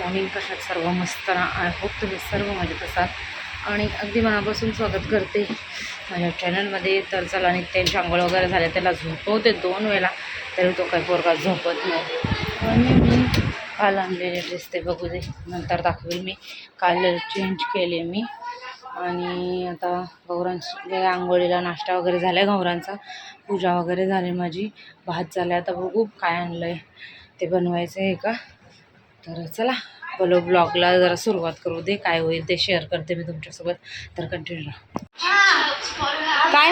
Morning. कशात सर्व मस्त ना. आय होप तुम्ही सर्व मजेत असाल आणि अगदी मनापासून स्वागत करते माझ्या चॅनलमध्ये. तर चला, नित्यांची आंघोळ वगैरे झाले, त्याला झोपवते 2 वेळा, तरी तो काही पोरगा झोपत नाही. आणि मी काल आणलेले ड्रेस ते बघू दे, नंतर दाखवेल. मी काल चेंज केले मी. आणि आता गौरांची आंघोळीला नाश्ता वगैरे झाला आहे, गौरांचा पूजा वगैरे झाली माझी, भात झाला. आता बघू काय आणलं आहे ते बनवायचं आहे का. तर चला बोलो, ब्लॉगला जरा सुरुवात करू दे. काय होईल ते शेअर करते मी तुमच्यासोबत, तर कंटिन्यू राहा. काय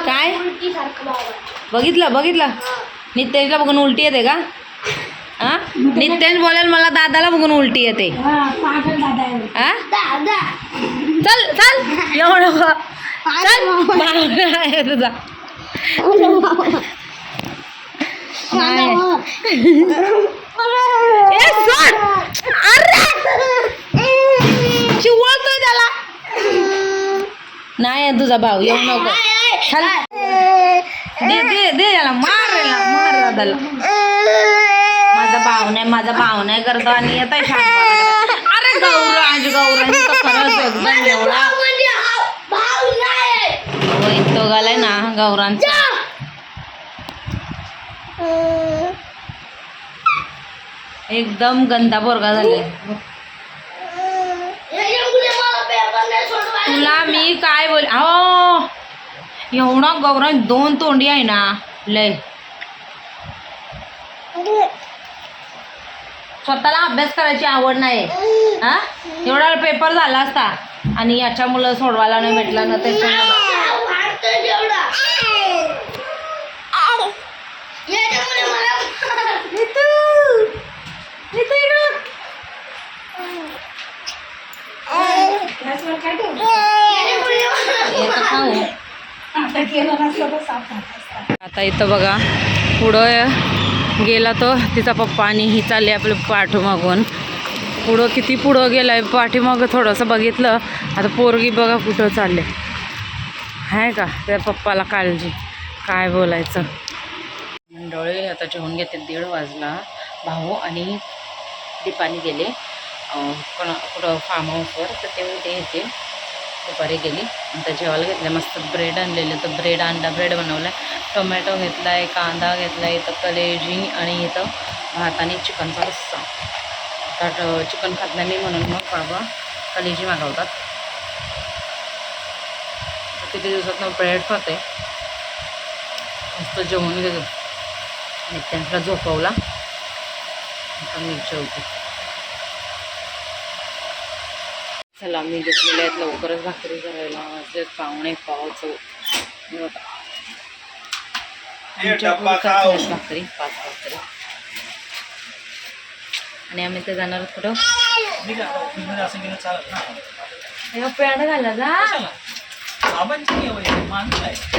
काय बघितलं नित्यांशला बघून उलटी येते का? हां, नित्यांश बोलेल मला दादाला बघून उलटी येते. चल चल एवढं चल तुझा चिवळतोय त्याला. नाही तुझा भाऊ, येऊ नको. दे दे दे याला, मार दादाला. माझा भाव नाही करतो आणि येत शांत. अरे गौरांची तर खरंच एकदम एवढा तो गालाय ना गौरांचा. एकदम गंदा पोरगा झालाय. तुला मी काय बोल, हो एवढा गौरांश 2 तोंडी आहे ना लय. स्वतःला अभ्यास करायची आवड नाही. हा, एवढा पेपर झाला असता आणि याच्यामुळं सोडवायला नाही भेटला ना त्याच्यामुळं. आता इथं बघा, पुढं गेला तो तिचा पप्पा आणि ही चालली आपलं पाठीमागून. पुढं किती पुढं गेलाय, पाठीमागं थोडंसं बघितलं. आता पोरगी बघा कुठं चालले, आहे का त्या पप्पाला काळजी. काय बोलायचं. मंडळी आता जेवून घेते. 1:30 वाजला. भाऊ आणि दीपानी गेले कुठं फार्म हाऊसवर, तर ते येते. दुपारी गेली. आता जेवायला घेतलं, मस्त ब्रेड आणलेले, तर अंडा ब्रेड बनवला आहे. टोमॅटो घेतला आहे, कांदा घेतला आहे, इथं कलेजी आणि इथं भात आणि चिकनचा रस्सा. तर चिकन खात नाही मी, म्हणून मग बाबा कलेजी मागवतात. किती दिवसात ब्रेड खाते. मस्त जेवण घेतो. नित्यांशला झोपवला, आता मी जेवते. चला, मी घेतलेले आहेत लवकरच भाकरी करायला. माझे 5:45 भाकरी, 5 भाकरी. आणि आम्ही ते जाणार कुठं पॅड घाला जा.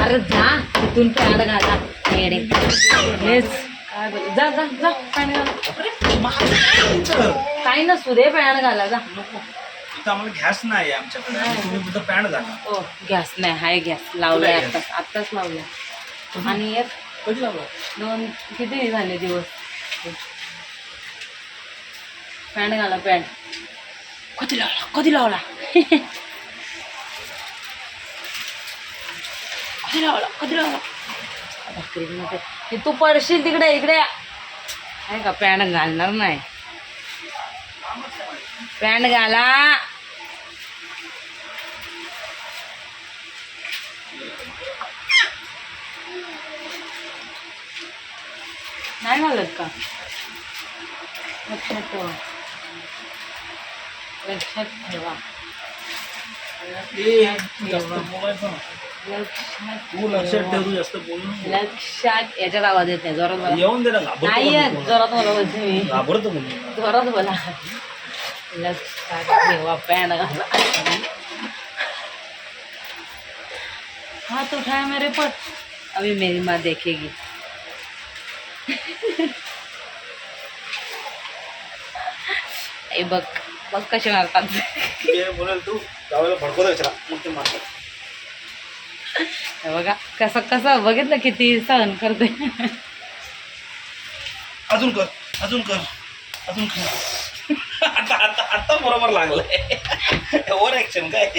अरे जा तिथून पॅड घाला. काय बोल, जा जा जा पॅड घाला. काही नसू दे, पॅड घाला जा. आम्हाला गॅस नाही आमच्याकडे, पॅन झाला. हो, गॅस नाही, हाय गॅस लावलाय आत्ताच लावलाय. आणि एक कधी लावला? 2 किती झाले दिवस. पॅन्ट घाला, पॅन्ट कधी लावला भाकरी. तू पडशील तिकडे, इकडे आहे का. पॅन्ट घालणार नाही, पॅन्ट घाला. नाही घालत का. लक्षात ठेवा. लक्षात. याच्यात आवाज येत नाही, जोरात बोला. नाही येत, जोरात बोला. जोरात बोला. लक्षात ठेवा, पॅन्ट घाला. हाथ उठाया मेरे पर, अभी मेरी माँ देखेगी. बघ बघ कसे मारतात. बघा कसं बघितलं किती सहन करते. अजून कर. आता आता आता बरोबर लागलाय. ओव्हर ऍक्शन काय,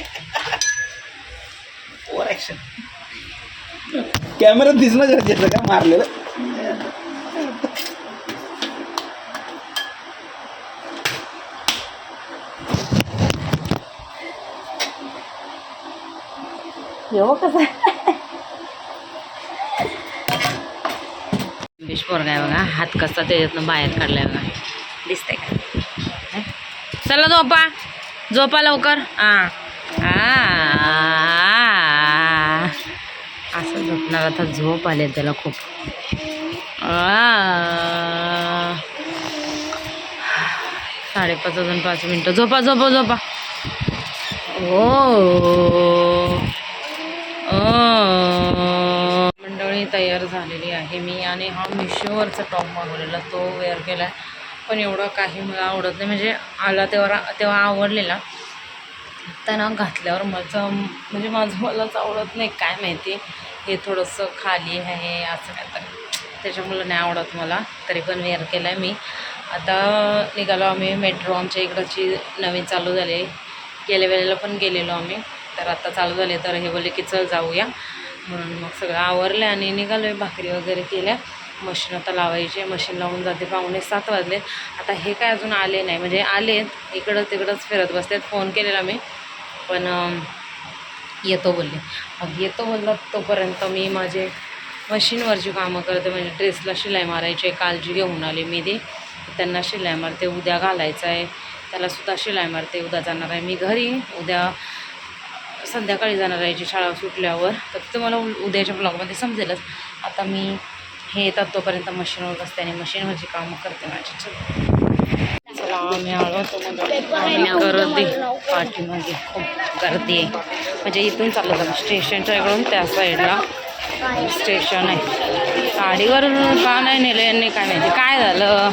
ओव्हर ऍक्शन. कॅमेऱ्यात दिसणं गरजेचं काय मारलेलं. येऊ कसं पोरगा आहे बघा, हात कसा त्याच्यातनं बाहेर काढलाय बघा, दिसतंय का? चला झोपा, झोपा लवकर. असं झोपणार, आता झोप आले त्याला खूप. 5:30 झोपा झोपा झोपा. मंडळी तयार झालेली आहे मी, आणि हा मिशोवरचा टॉप मागवलेला तो वेअर केला आहे, पण एवढं काही मला आवडत नाही. म्हणजे आला तेव्हा आवडलेला, त्यांना घातल्यावर मलाच आवडत नाही, काय माहिती. हे थोडंसं खाली आहे असं काय तर, त्याच्यामुळं नाही आवडत मला. तरी पण वेअर केला आहे मी. आता निघालो आम्ही, मेट्रो आमच्या इकडची नवीन चालू झाली, गेल्या वेळेला पण गेलेलो आम्ही, तर आता चालू झाले. तर हे बोलले की चल जाऊया, म्हणून मग सगळं आवरलं आणि निघालो आहे. भाकरी वगैरे केल्या, मशीन आता लावायची, मशीन लावून जाते. 6:45 वाजले. आता हे काय अजून आले नाही, म्हणजे आले इकडं तिकडंच फिरत बसतात. फोन केलेला मी, पण येतो बोलले. मग येतो बोलला, तोपर्यंत मी माझे मशीनवरची कामं करते. म्हणजे ड्रेसला शिलाई मारायची आहे, काळजी घेऊन आले मी ते, त्यांना शिलाई मारते. उद्या घालायचं आहे, त्यालासुद्धा शिलाई मारते. उद्या जाणार आहे मी घरी, उद्या संध्याकाळी जाणार आहे शाळा सुटल्यावर, तर तुम्हाला उद्याच्या ब्लॉगमध्ये समजेलच. आता मी हे येतात तोपर्यंत मशीनवर बसते आणि मशीनवरची कामं करते माझी. चला आम्ही आलो, गर्दी पाठीमागे खूप गर्दी आहे. म्हणजे इथून चाललं जातं स्टेशनच्या इकडून त्या साईडला स्टेशन आहे. गाडीवर का नाही नेलं यांनी काय माहिती, काय झालं.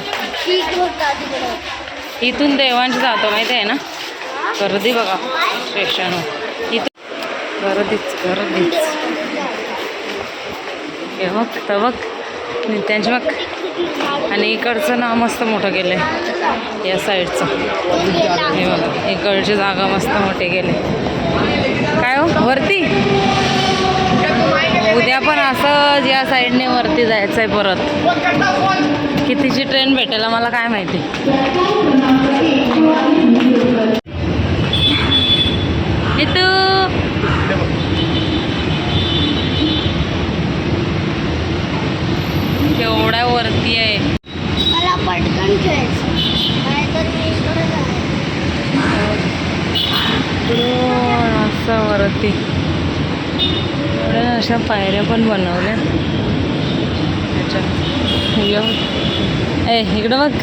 इथून देवांशी जातो माहिती आहे ना, गर्दी बघा स्टेशनवर, इथून गर्दीच. हे बघ तर बघ त्यांची बघ, आणि इकडचं ना मस्त मोठं गेलं आहे या साईडचं. हे बघा इकडची जागा मस्त मोठे गेले. काय हो वरती, उद्या पण असं या साईडने वरती जायचं आहे परत. कितीची ट्रेन भेटेल मला काय माहिती. केवढ्या वरती आहे. मला पटकन खेळायचं, असं वरती अशा पायऱ्या पण बनवल्या. इकडं बघ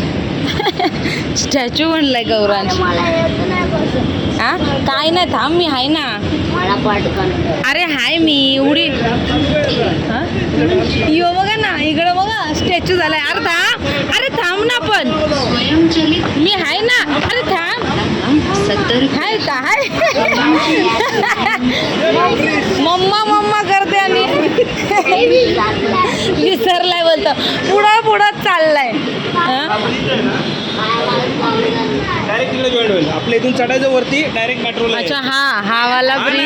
स्टॅच्यू बनलाय गौरांची. मला येत नाही बसून. हा काय नाही, थांब मी आहे ना. मला पटकन अरे हाय मी उडी. हा यो बघा ना, इकडं बघा स्टॅच्यू झालाय. अरे थांब ना, पण मी आहे ना. अरे थांब, हाय का हाय. मम्मा करते आणि विसरलाय बोलतो, पुढं चाललाय. डायरेक्ट तिकडे जॉईन होईल. आपल्या इथून चढायचं वरती, डायरेक्ट मेट्रोला. अच्छा हा वाला ब्रिज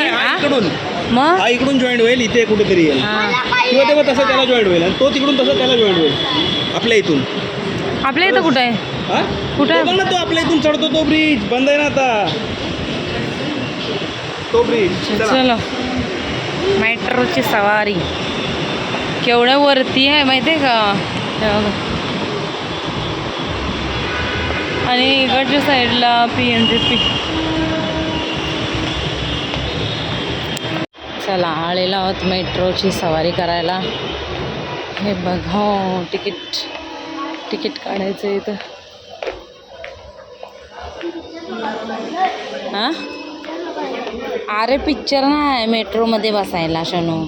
इकडून, मग हा इकडून जॉईन होईल, इथे कुठेतरी येईल किंवा तेव्हा तसं त्याला जॉईन होईल, आणि तो तिकडून तसं त्याला जॉईन होईल आपल्या इथून. आपल्या इथं कुठं आहे? हा कुठं बघ ना, तो आपल्या इथून चढतो तो ब्रिज बंद आहे ना आता, तो ब्रिज. चलो मेट्रोची सवारी केवढ्या वरती आहे माहिती आहे का. आणि इकडच्या साईडला PNGP. चला आलेला आहोत मेट्रोची सवारी करायला. हे बघा तिकीट काढायचं आहे इथं. हां अरे पिक्चर नाही, मेट्रोमध्ये बसायला शनू.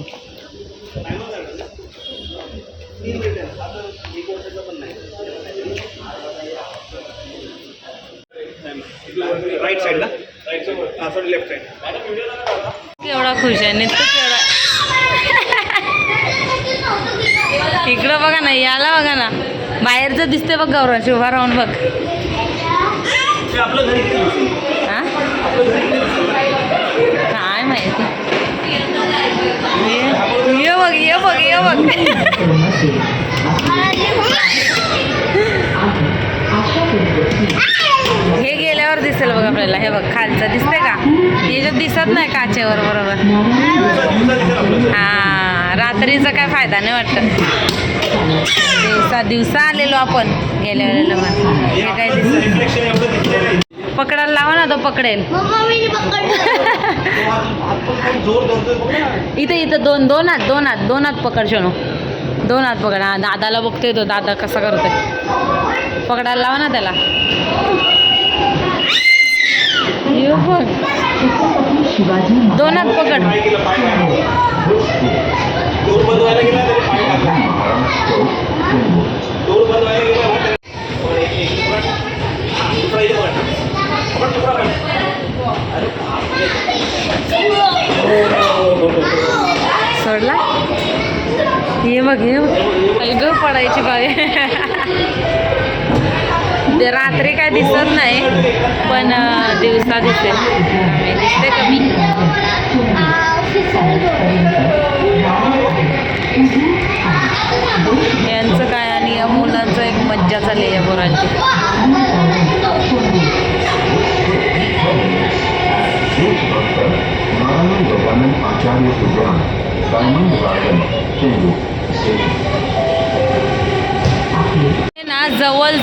राईट साईडला, लेफ्ट साईड. केवढा खुश आहे नित्य, केवढा. इकडं बघा ना, याला बघा ना, बाहेरचं दिसते बघ गौरांशी, उभा राहून बघ. ते आपलं घरी किती दिसेल? हा आपलं घरी किती दिसेल? काय माहिती. ये बघ ये बघ ये बघ. हे गेल्यावर दिसेल बघ आपल्याला. हे बघ खालचं दिसतंय का? याच्यात दिसत नाही काचेवर बरोबर. दिवसा दिसेल आपलं. हा रात्रीचा काय फायदा नाही वाटत. दिवसा आलेलो आपण गेल्या वेळेला पण हे काय दिसत. रिफ्लेक्शन एवढं दिसतंय नाही. पकडायला लावा ना तो पकडेल. मम्मा मी पकडलं. हात पण जोर धरतोय बघ ना. इथे इथं दोन हात पकड शोनू. 2 हात पकड. हा दादाला बघतोय तो. दादा कसा करतोय. पकडायला लावा ना त्याला. ये बघ. 2 हात पकड. पाय गेला, पाय टाकला. डोर बंद व्हायला गेला तरी पाय टाकला. डोर बंद व्हायला गेला ना तरी दुसरा इथे बघा. आपण दुसरा पण. अरे सोडला. हे बघ हे बघ पडायची बाई. ते रात्री काय दिसत नाही पण दिवसा दिसेल. दिसते कमी. यांचं काय आणि या मुलांचं एक मज्जा चालली आहे पोरांची. ना जवळ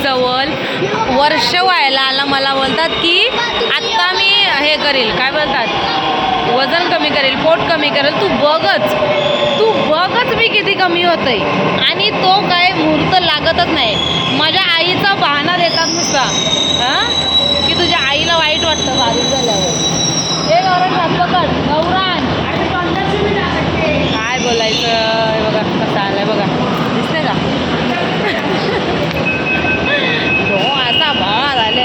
वर्ष व्हायला आलं. मला बोलतात की आत्ता मी हे करेल, काय बोलतात, वजन कमी करेल, पोट कमी करेल. तू बघच मी किती कमी होतंय. आणि तो काय मुहूर्त लागतच नाही. माझ्या आईचा बहाणा देतात नुसता की तुझ्या आईला वाईट वाटतं बारीक झाल्यावर. हे गौरांग हात पकड. गौरांग काय बोलायचं. हे बघा कसं आलंय बघा. दिसते का? हो आता भाव झाले.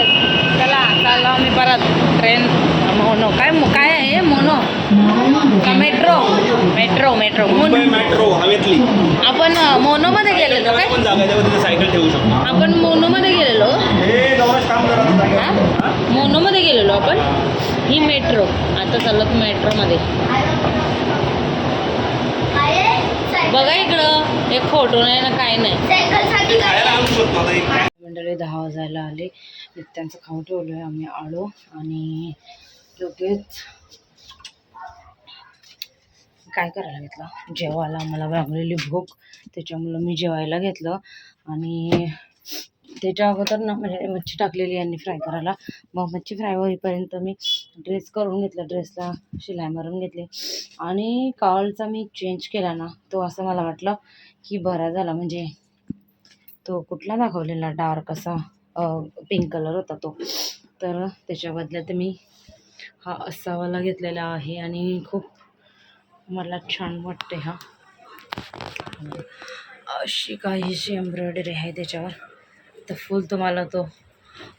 चला चाललो मी परत. ट्रेन मोनो काय आहे मोनो का मेट्रो मुंबई मेट्रो हवेतली. आपण मोनोमध्ये गेलेलो काय? पण जागा त्यावर तिथे सायकल ठेवू शकतो. आपण मोनोमध्ये गेलेलो. हे गौरव काम करत हा? मोनोमध्ये गेलेलो आपण. ही मेट्रो. आता चाललो मेट्रोमध्ये. बघा इकडं एक फोटो नाही ना काय नाही. सायकलसाठी खायला आणू शकतो आता एक. मंडळी 10 वाजायला आले. नित्यांचं खाऊ ठेवलं आहे आम्ही आळू. आणि लगेच काय करायला घेतलं, जेवायला. मला लागलेली भूक त्याच्यामुळं मी जेवायला घेतलं. आणि त्याच्या अगोदर ना म्हणजे मच्छी टाकलेली यांनी फ्राय करायला. मग मच्छी फ्राय होईपर्यंत मी ड्रेस करून घेतला. ड्रेसला शिलाई मारून घेतली. आणि कालचा मी चेंज केला ना तो असं मला वाटलं की बरा झाला. म्हणजे तो कुठला दाखवलेला डार्क असा पिंक कलर होता तो. तर त्याच्या बदल्यात मी हा असावाला घेतलेला आहे. आणि खूप मला छान वाटते. हा अशी काहीशी एम्ब्रॉयडरी आहे त्याच्यावर. तर फुल तुम्हाला तो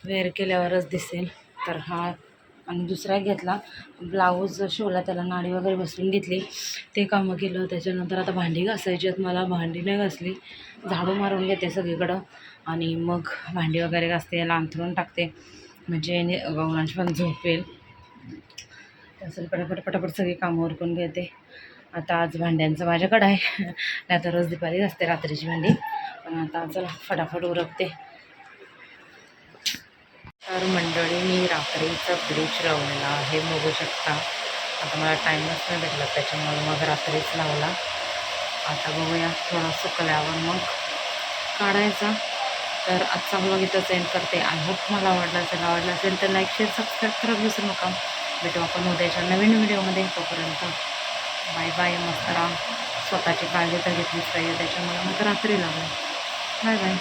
वेअर केल्यावरच दिसेल. तर हा आणि दुसरा घेतला. ब्लाऊज शिवला, त्याला नाडी वगैरे बसवून घेतली. ते कामं केलं. त्याच्यानंतर आता भांडी घासायची आहेत मला. भांडी नाही घासली. झाडू मारून घेते सगळीकडं. आणि मग भांडी वगैरे घासते. याला अंथरून टाकते म्हणजे गौरांश पण झोपेल. त्यासाठी पटापट सगळी कामं उरकून घेते. आता आज भांड्यांचं माझ्याकडं आहे. नाही तर रोज दुपारी घासते रात्रीची भांडी. पण आता चला फटाफट उरकते. तर मंडळी मी रात्रीचा ब्लीच लावलेला आहे बघू शकता. आता मला टाईमच नाही भेटला त्याच्यामुळे मग रात्रीच लावला. आता बघूया थोडं सुकल्यावर मग काढायचा. तर आजचा व्लॉग इथंच एंड करते. आय होप मला आवडला असेल तर लाईक शेअर सबस्क्राईब करायला विसरू नका. भेटू आपण उद्याच्या नवीन व्हिडिओमध्ये. तोपर्यंत बाय बाय. मस्त राहा. स्वतःची काळजी तर घेतलीच पाहिजे. त्याच्यामुळे मग रात्री लावलं. Bye bye.